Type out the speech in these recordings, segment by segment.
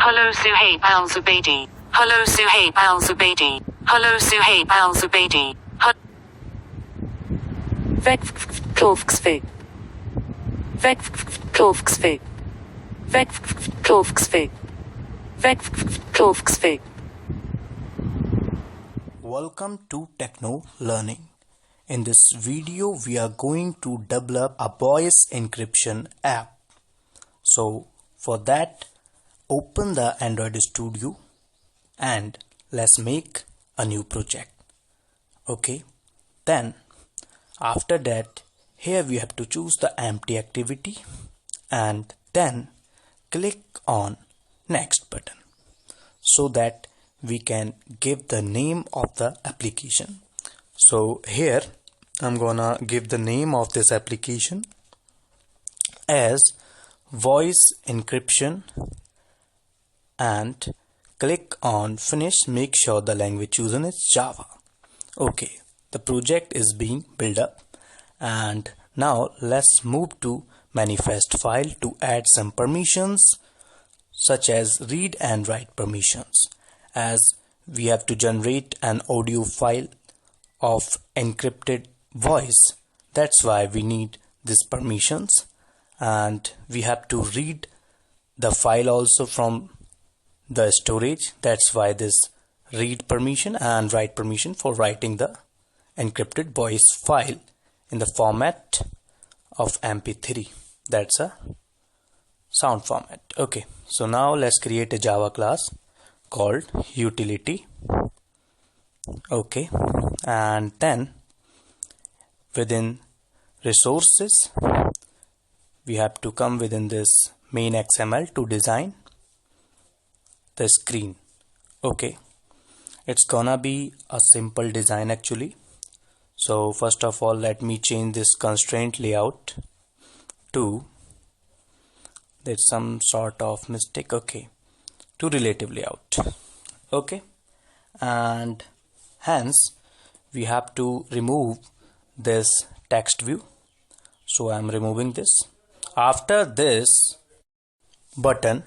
Hello Suhaib Al-Zubaydi. Hello Suhaib Al-Zubaydi. Hello Suhaib Al-Zubaydi. Vekkovksvig. Vekkovksvig. Vekkovksvig. Vekkovksvig. Welcome to Techno Learning. In this video, we are going to develop a voice encryption app. So for that, open the Android Studio and let's make a new project. Okay, then after that, here we have to choose the empty activity and then click on next button so that we can give the name of the application. So here I'm gonna give the name of this application as Voice Encryption and click on finish. Make sure the language chosen is Java. Okay, the project is being built up and now let's move to manifest file to add some permissions such as read and write permissions, as we have to generate an audio file of encrypted voice. That's why we need these permissions, and we have to read the file also from the storage. That's why this read permission and write permission for writing the encrypted voice file in the format of MP3. That's a sound format. Okay, so now let's create a Java class called utility. Okay, and then within resources we have to come within this main XML to design the screen. Okay, it's gonna be a simple design actually. So first of all, let me change this constraint layout to, there's some sort of mistake, okay, to relative layout. Okay, and hence we have to remove this text view, so I'm removing this. After this button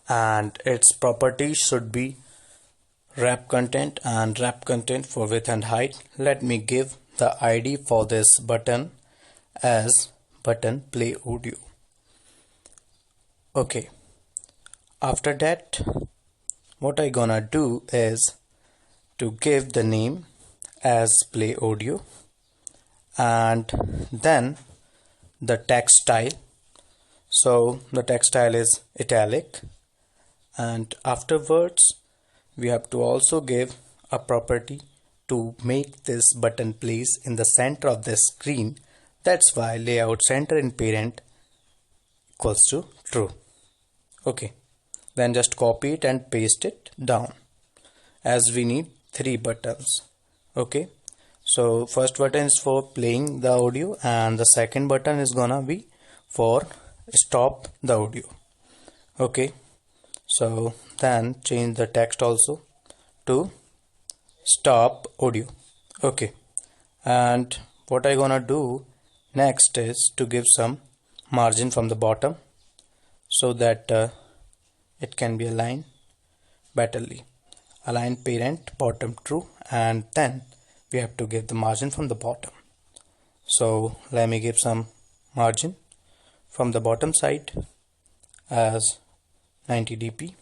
and its properties should be wrap content and wrap content for width and height. Let me give the ID for this button as button play audio. Okay, after that what I gonna do is to give the name as play audio and then the text style. So the text style is italic, and afterwards we have to also give a property to make this button place in the center of the screen. That's why layout center in parent equals to true. Okay, then just copy it and paste it down, as we need 3 buttons. Okay, so first button is for playing the audio and the second button is gonna be for stop the audio. Okay, so then change the text also to stop audio. Okay, and what I gonna do next is to give some margin from the bottom so that it can be aligned betterly. Align parent bottom true, and then we have to give the margin from the bottom. So let me give some margin from the bottom side as 90 dp,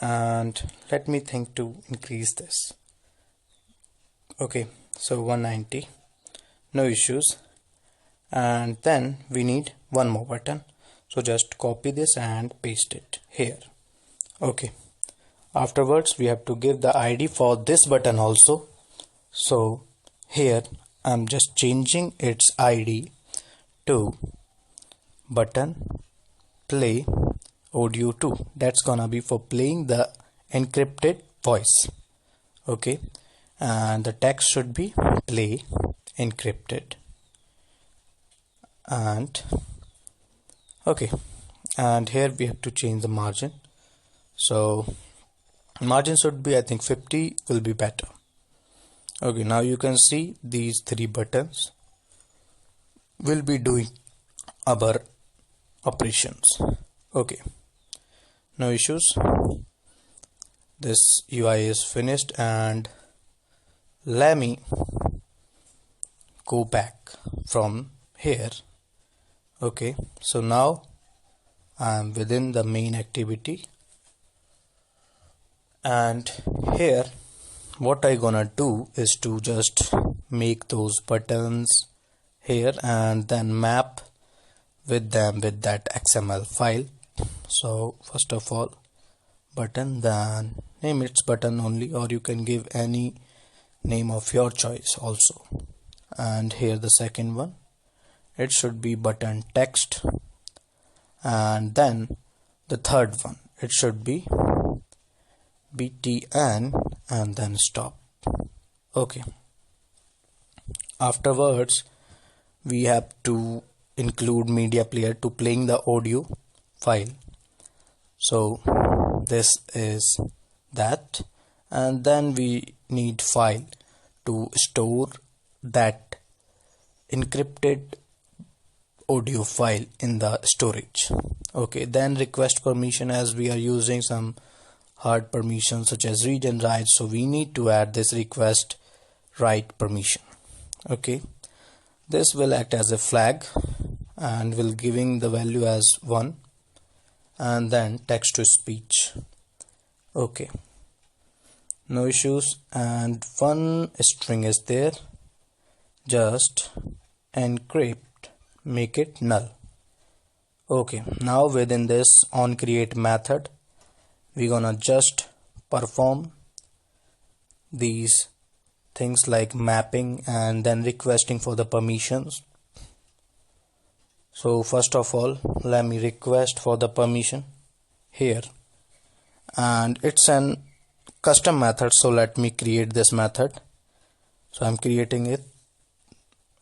and let me think to increase this. Okay, so 190, no issues. And then we need one more button, so just copy this and paste it here. Okay, afterwards we have to give the ID for this button also. So here I'm just changing its ID to button play audio 2. That's gonna be for playing the encrypted voice. Okay, and the text should be play encrypted. And okay, and here we have to change the margin. So margin should be, I think 50 will be better. Okay, now you can see these 3 buttons will be doing our operations. Okay, no issues. This UI is finished, and let me go back from here. Okay, so now I am within the main activity, and here what I gonna do is to just make those buttons here and then map with them with that XML file. So first of all, button, then name its button only, or you can give any name of your choice also. And here the second one, it should be button text, and then the third one, it should be btn and then stop. Okay, afterwards we have to include media player to playing the audio file. So this is that, and then we need file to store that encrypted audio file in the storage. Okay, then request permission, as we are using some hard permissions such as read and write, so we need to add this request write permission. Okay, this will act as a flag and will giving the value as 1, and then text to speech. Okay, no issues, and one string is there, just encrypt, make it null. Okay, now within this onCreate method, we're gonna just perform these things like mapping and then requesting for the permissions. So first of all, let me request for the permission here, and it's an custom method, so let me create this method. So I'm creating it,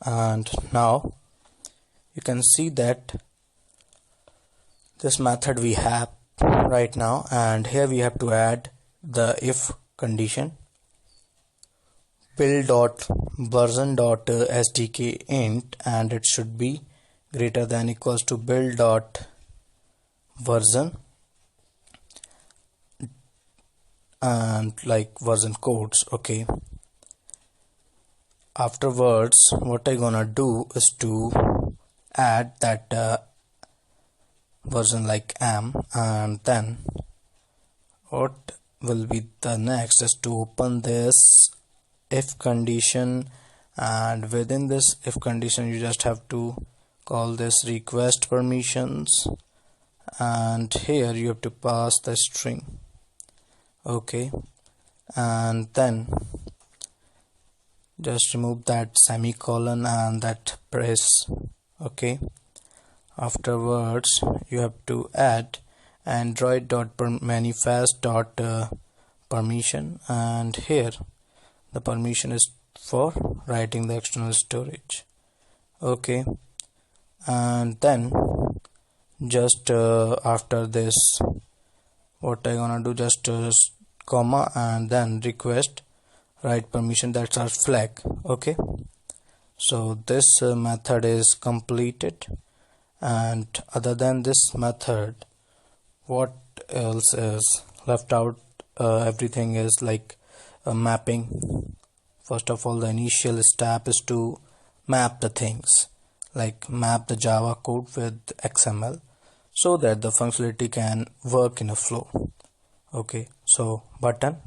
and now you can see that this method we have right now, and here we have to add the if condition, build.version.sdk int, and it should be greater than equals to build.version and like version codes. Okay, afterwards what I gonna do is to add that version like am, and then what will be the next is to open this if condition, and within this if condition you just have to call this request permissions, and here you have to pass the string. Okay, and then just remove that semicolon and that press. Okay, afterwards you have to add android.manifest.permission, and here the permission is for writing the external storage. Okay, and then just after this what I gonna do, just comma and then request write permission, that's our flag. Okay, so this method is completed, and other than this method, what else is left out? Everything is like a mapping. First of all, the initial step is to map the things, like map the Java code with XML, so that the functionality can work in a flow. Okay, so button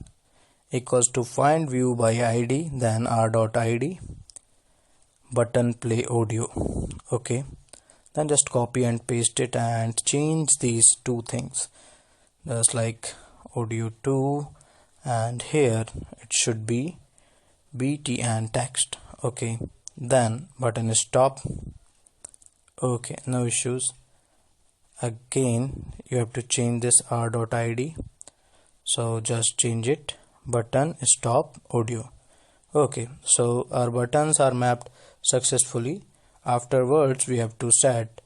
equals to find view by ID, then r.id button play audio. Okay, then just copy and paste it and change these two things, just like audio 2, and here it should be bt and text. Okay, then button stop. Okay, no issues. Again you have to change this r.id, so just change it button stop audio. Okay, so our buttons are mapped successfully. Afterwards we have to set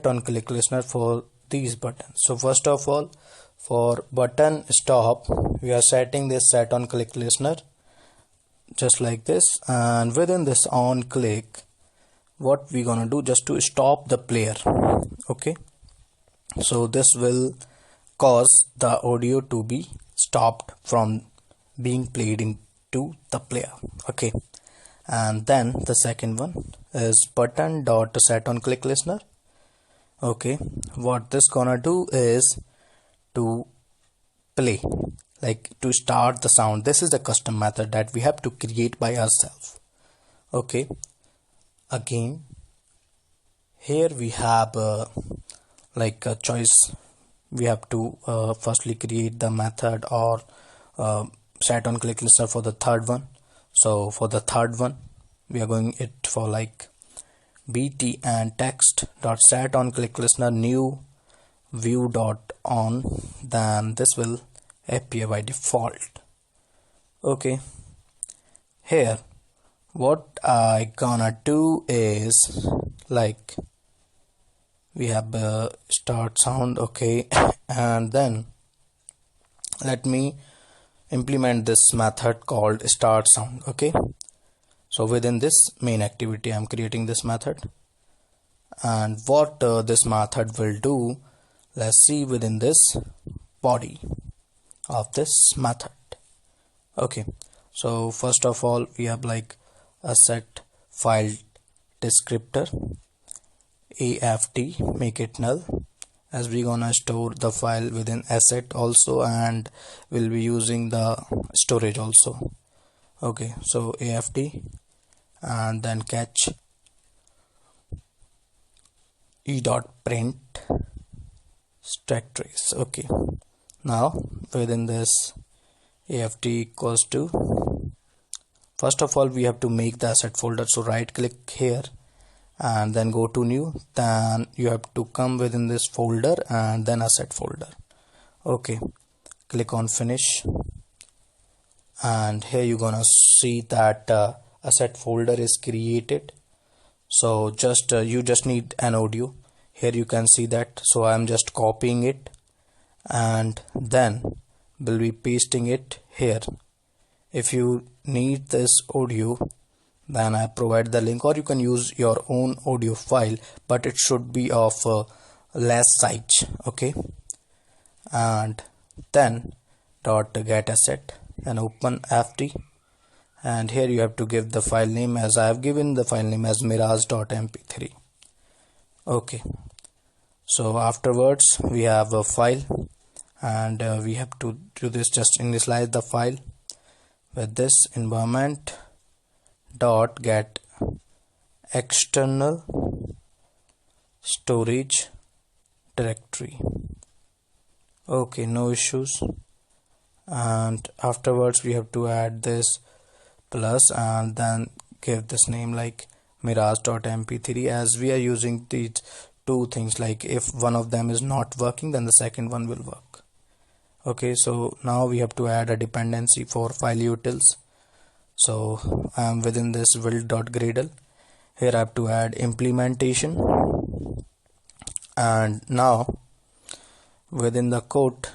on click listener for these buttons. So first of all, for button stop we are setting this set on click listener just like this, and within this on click what we gonna do, just to stop the player. Okay, so this will cause the audio to be stopped from being played into the player. Okay, and then the second one is button dot set on click listener. Okay, what this gonna do is to play, like to start the sound. This is the custom method that we have to create by ourselves. Okay, again here we have like a choice. We have to firstly create the method or set on click listener for the third one. So for the third one we are going it for like bt and text dot set on click listener new view dot on, then this will appear by default. Okay, here what I gonna do is like we have start sound. Okay, and then let me implement this method called start sound. Okay, so within this main activity I'm creating this method, and what this method will do, let's see within this body of this method. Okay, so first of all we have like a set file descriptor aft, make it null, as we gonna store the file within asset also, and we'll be using the storage also. Okay, so aft and then catch e dot print stack trace. Okay, now within this aft equals to, first of all we have to make the asset folder. So right click here and then go to new, then you have to come within this folder and then asset folder. Okay, click on finish, and here you're gonna see that asset folder is created. So just you just need an audio. Here you can see that, so I'm just copying it and then will be pasting it here. If you need this audio, then I provide the link, or you can use your own audio file, but it should be of less size. Okay, and then dot get asset and open ft, and here you have to give the file name, as I have given the file name as mirage.mp3. Okay, so afterwards we have a file, and we have to do this, just initialize the file with this environment dot get external storage directory. Okay, no issues. And afterwards we have to add this plus and then give this name like mirage.mp3, as we are using these two things, like if one of them is not working then the second one will work. Okay, so now we have to add a dependency for file utils. So I am within this build.gradle. Here I have to add implementation, and now within the code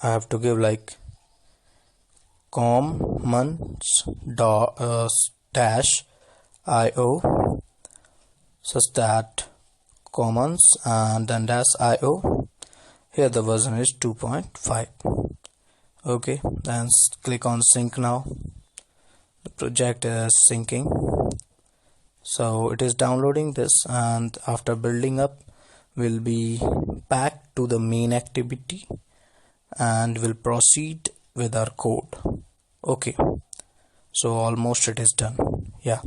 I have to give like commons dash io, such that commons and then dash io. Here the version is 2.5. Okay, then click on sync. Now the project is syncing, so it is downloading this, and after building up will be back to the main activity and will proceed with our code. Okay, so almost it is done. Yeah,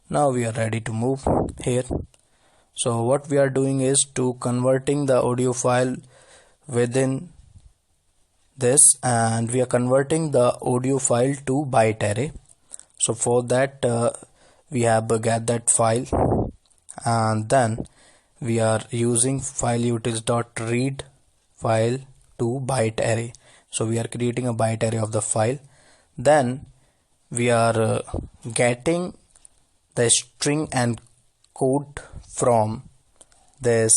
now we are ready to move here. So what we are doing is to converting the audio file within this, and we are converting the audio file to byte array. So for that we have get that file, and then we are using file utils.read file to byte array. So we are creating a byte array of the file, then we are getting the string and code from this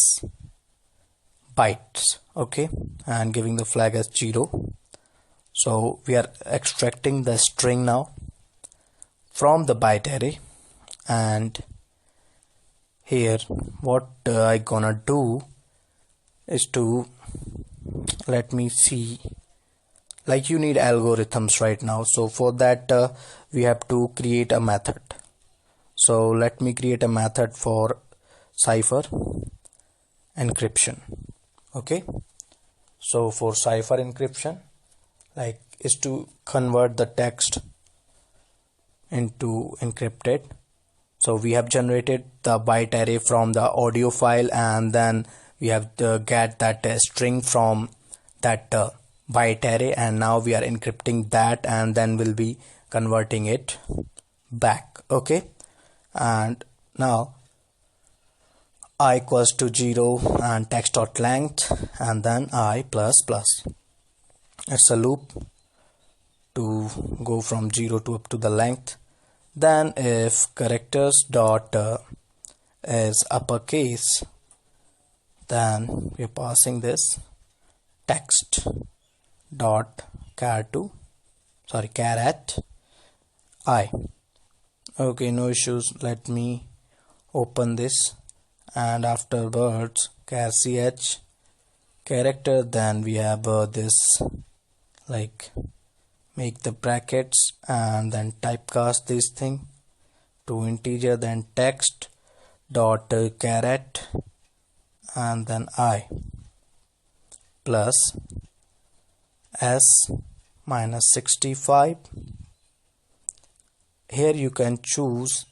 bytes. Okay, and giving the flag as 0. So we are extracting the string now from the byte array, and here what I gonna do is to let me see, like you need algorithms right now, so for that we have to create a method. So let me create a method for cipher encryption. Okay, so for cipher encryption, like is to convert the text into encrypted. So we have generated the byte array from the audio file, and then we have to get that string from that byte array, and now we are encrypting that, and then we'll be converting it back. Okay, and now I equals to 0 and text dot length, and then I plus plus. It's a loop to go from 0 to up to the length. Then if characters dot is uppercase, then we're passing this text dot caret I. Okay, no issues. Let me open this, and afterwards ch character, then we have this, like make the brackets and then typecast this thing to integer, then text dot caret and then I plus s minus 65. Here you can choose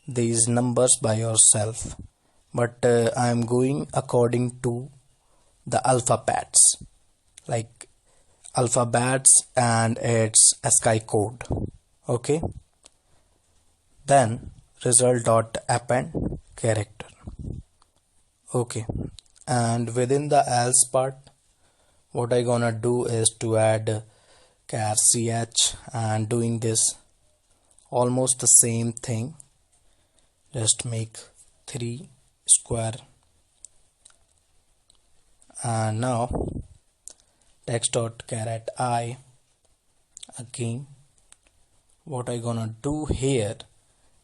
these numbers by yourself, but I am going according to the alphabets, like alphabets and its ASCII code. Okay, then result dot append character. Okay, and within the else part, what I gonna do is to add char ch, and doing this almost the same thing, just make 3 square, and now text dot caret I. Again, what I gonna do here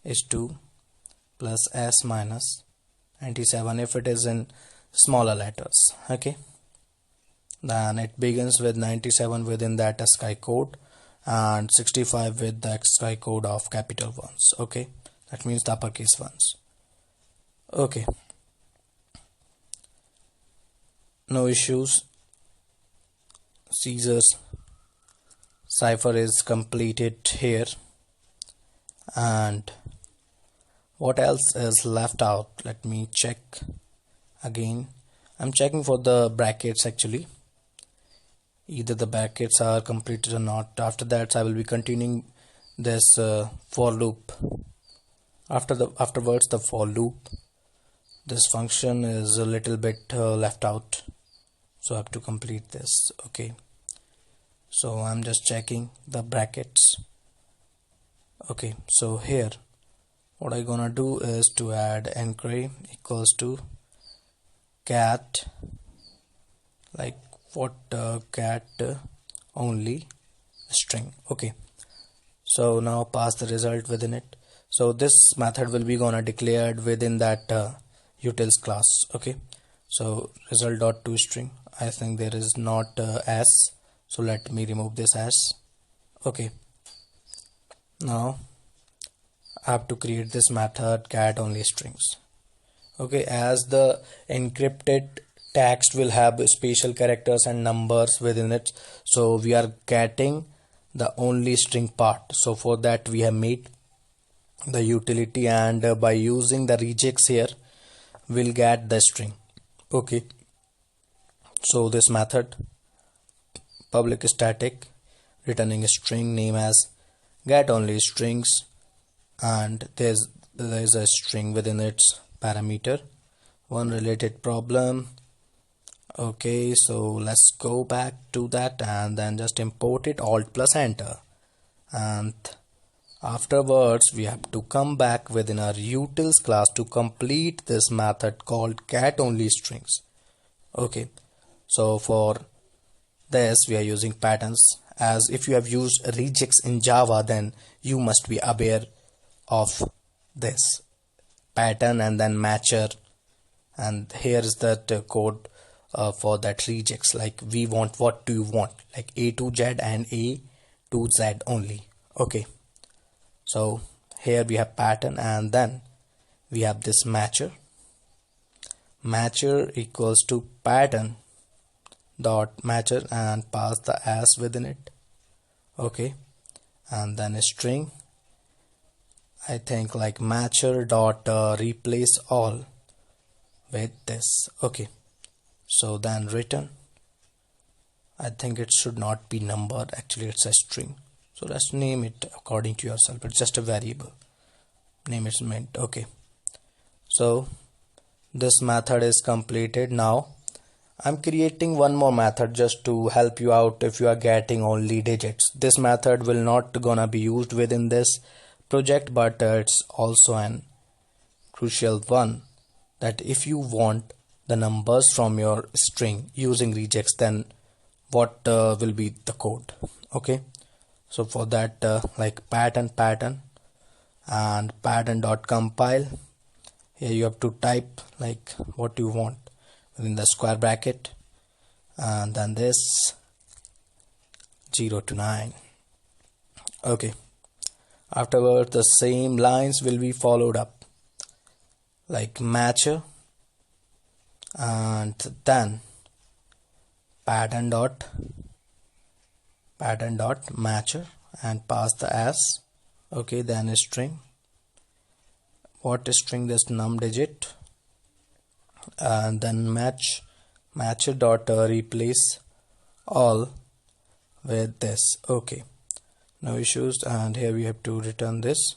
is to plus s minus 97 if it is in smaller letters. Okay, then it begins with 97 within that ASCII code, and 65 with the ASCII code of capital ones. Okay, that means the uppercase ones. Okay, no issues. Caesar's cipher is completed here, and what else is left out? Let me check again. I'm checking for the brackets actually, either the brackets are completed or not. After that I will be continuing this for loop. Afterwards the for loop, this function is a little bit left out, so I have to complete this. Okay, so I'm just checking the brackets. Okay, so here what I gonna do is to add enquery equals to cat, like what cat only string. Okay, so now pass the result within it. So this method will be gonna declared within that utils class. Okay, so result dot toString. I think there is not s, so let me remove this s. Okay, now I have to create this method cat only strings. Okay, as the encrypted text will have special characters and numbers within it, so we are getting the only string part. So for that we have made the utility, and by using the regex here we'll get the string. Okay, so this method public static returning a string name as get only strings, and there's a string within its parameter. One related problem. Okay, so let's go back to that and then just import it, alt plus enter, and afterwards we have to come back within our utils class to complete this method called cat only strings. Okay, so for this we are using patterns, as if you have used regex in Java then you must be aware of this pattern and then matcher, and here is that code for that regex, like we want, what do you want, like A to Z and A to Z only. Okay, so here we have pattern, and then we have this matcher equals to pattern dot matcher and pass the as within it. Okay, and then a string, I think like matcher dot replace all with this. Okay, so then return, I think it should not be number, actually it's a string, so let's name it according to yourself. It's just a variable, name is mint. Okay, so this method is completed. Now I'm creating one more method just to help you out if you are getting only digits. This method will not gonna be used within this project, but it's also an crucial one, that if you want the numbers from your string using regex, then what will be the code. Okay, so for that like pattern and pattern dot compile, here you have to type like what you want within the square bracket, and then this 0 to 9. Okay, afterwards the same lines will be followed up, like matcher and then pattern dot matcher and pass the as. Okay, then a string, what is string, this num digit, and then matcher dot replace all with this. Okay, no issues, and here we have to return this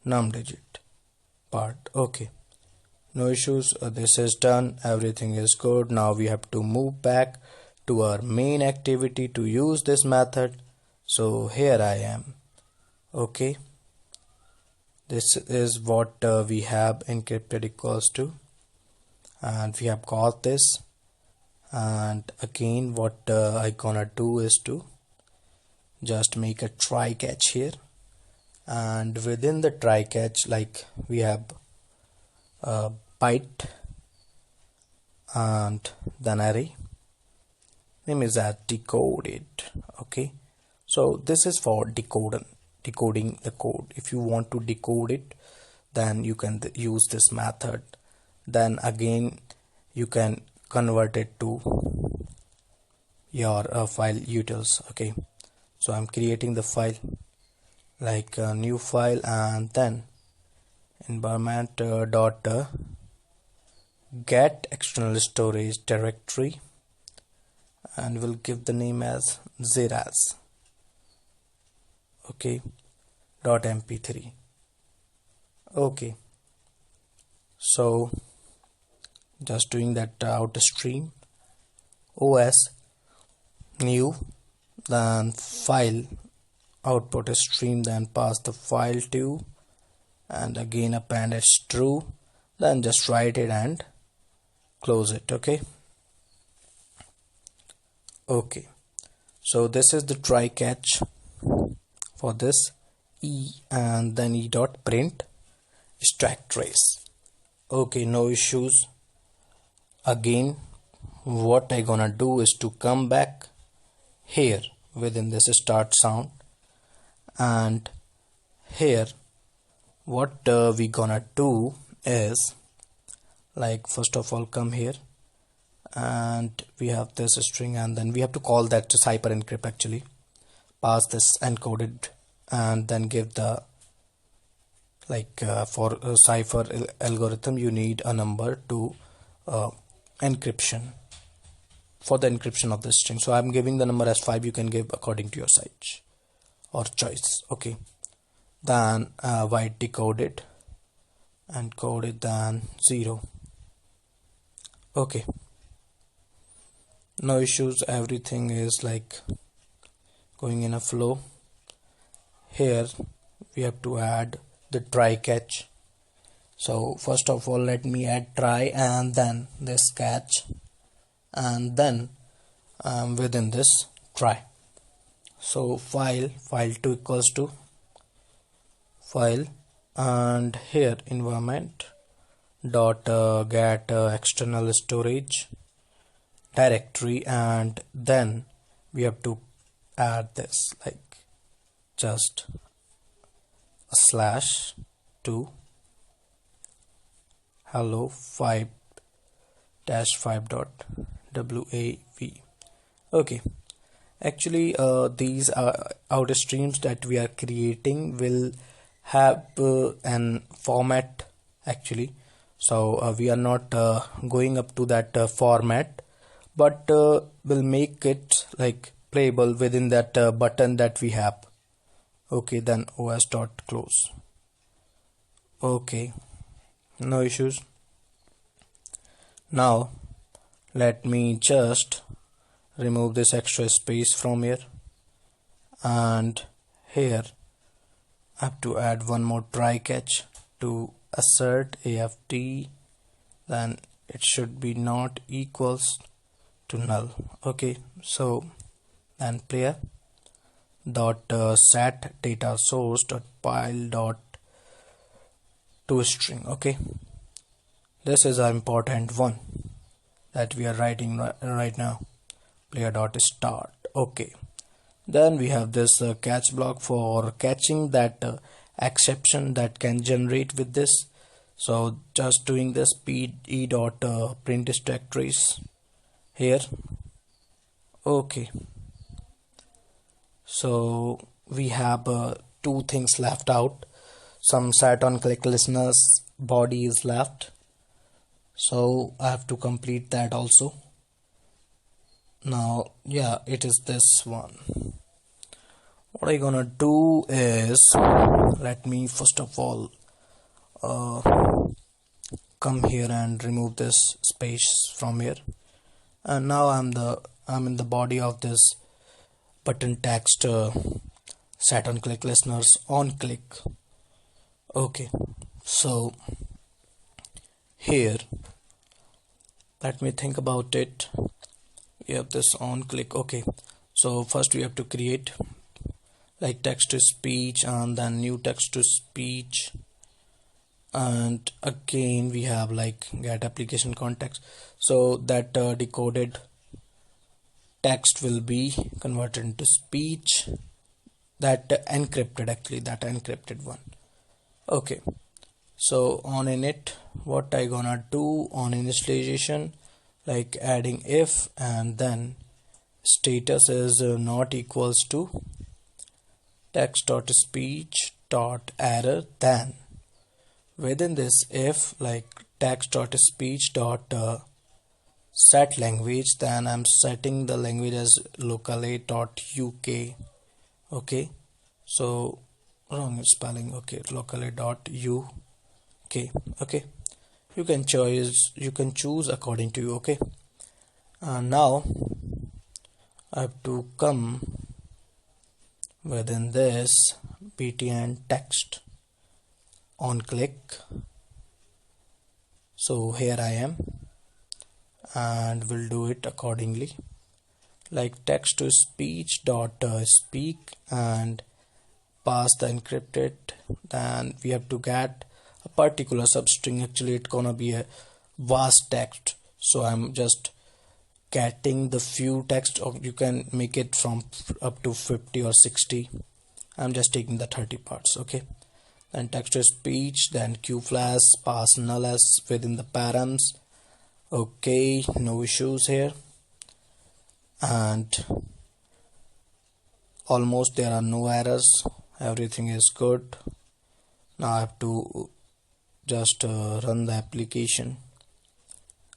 num digit part. Okay, no issues, this is done, everything is good. Now we have to move back to our main activity to use this method. So here I am. Okay, this is what we have encrypted equals to, and we have got this. And again what I gonna do is to just make a try catch here, and within the try catch, like we have a byte and then array, name is at decoded. Okay, so this is for decoding the code. If you want to decode it, then you can use this method. Then again you can convert it to your file utils. Okay, so I'm creating the file, like a new file, and then environment dot get external storage directory, and we'll give the name as zeras. Okay, dot mp3. Okay, so just doing that out stream os new, then file output stream, then pass the file to, and again append as true, then just write it and close it. Okay, okay, so this is the try catch for this e, and then e dot print stack trace. Okay, no issues. Again what I gonna do is to come back here within this start sound, and here what we gonna do is, like first of all come here, and we have this string, and then we have to call that to Cipher encrypt, actually pass this encoded, and then give the, like for Cipher algorithm you need a number to encryption, for the encryption of the string. So I'm giving the number as 5, you can give according to your size or choice. Okay, then white decoded and coded, then 0. Okay, no issues, everything is like going in a flow. Here we have to add the try catch. So first of all let me add try and then this catch, and then within this try. So file2 equals to file, and here environment dot get external storage, directory, and then we have to add this, like just a slash to hello 5-5.wav. okay, actually these outer streams that we are creating will have an format actually, so we are not going up to that format, but we'll make it like playable within that button that we have. Okay, then os.close. okay, no issues. Now let me just remove this extra space from here, and here I have to add one more try catch to assert aft, then it should be not equals to null. okay, so then player dot set data source dot pile dot toString. okay, this is an important one that we are writing right now. Player dot start. okay, then we have this catch block for catching that exception that can generate with this. So just doing this e dot print stack trace here. okay, so we have two things left out. Some set on click listeners body is left, so I have to complete that also. Now yeah, it is this one. What I'm gonna do is, let me first of all come here and remove this space from here, and now I'm in the body of this button text set on click listeners on click. okay, so here let me think about it. We have this on click. okay, so first we have to create like text to speech, and then new text to speech, and again we have like get application context, so that decoded text will be converted into speech, that encrypted, actually that encrypted one. okay, so on init, what I gonna do on initialization, like adding if, and then status is not equals to text.speech.error, then within this if, like text.speech.set language, then I'm setting the language as localA.uk. okay, so wrong spelling. okay, localA.uk. okay, you can choose according to you. okay, and now I have to come within this btn text on click. So here I am, and we'll do it accordingly, like text to speech dot speak, and pass the encrypted. Then we have to get a particular substring. Actually it's gonna be a vast text, so I'm just getting the few text, or you can make it from up to 50 or 60. I'm just taking the 30 parts. okay, then text to speech, then qflash, pass null as within the params. okay, no issues here, and almost there are no errors, everything is good. Now I have to just run the application,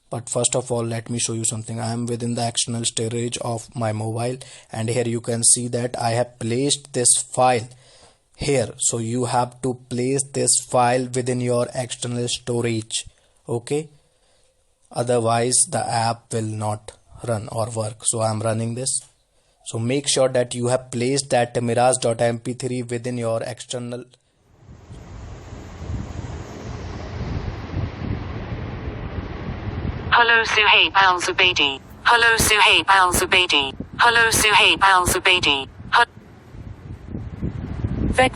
but first of all let me show you something. I am within the external storage of my mobile, and here you can see that I have placed this file here. So you have to place this file within your external storage. okay, otherwise the app will not run or work. So I am running this, so make sure that you have placed that mirage.mp3 within your external. Hello Suhaib Al-Zubaydi. Hello Suhaib Al-Zubaydi. Hello Suhaib Al-Zubaydi. Vek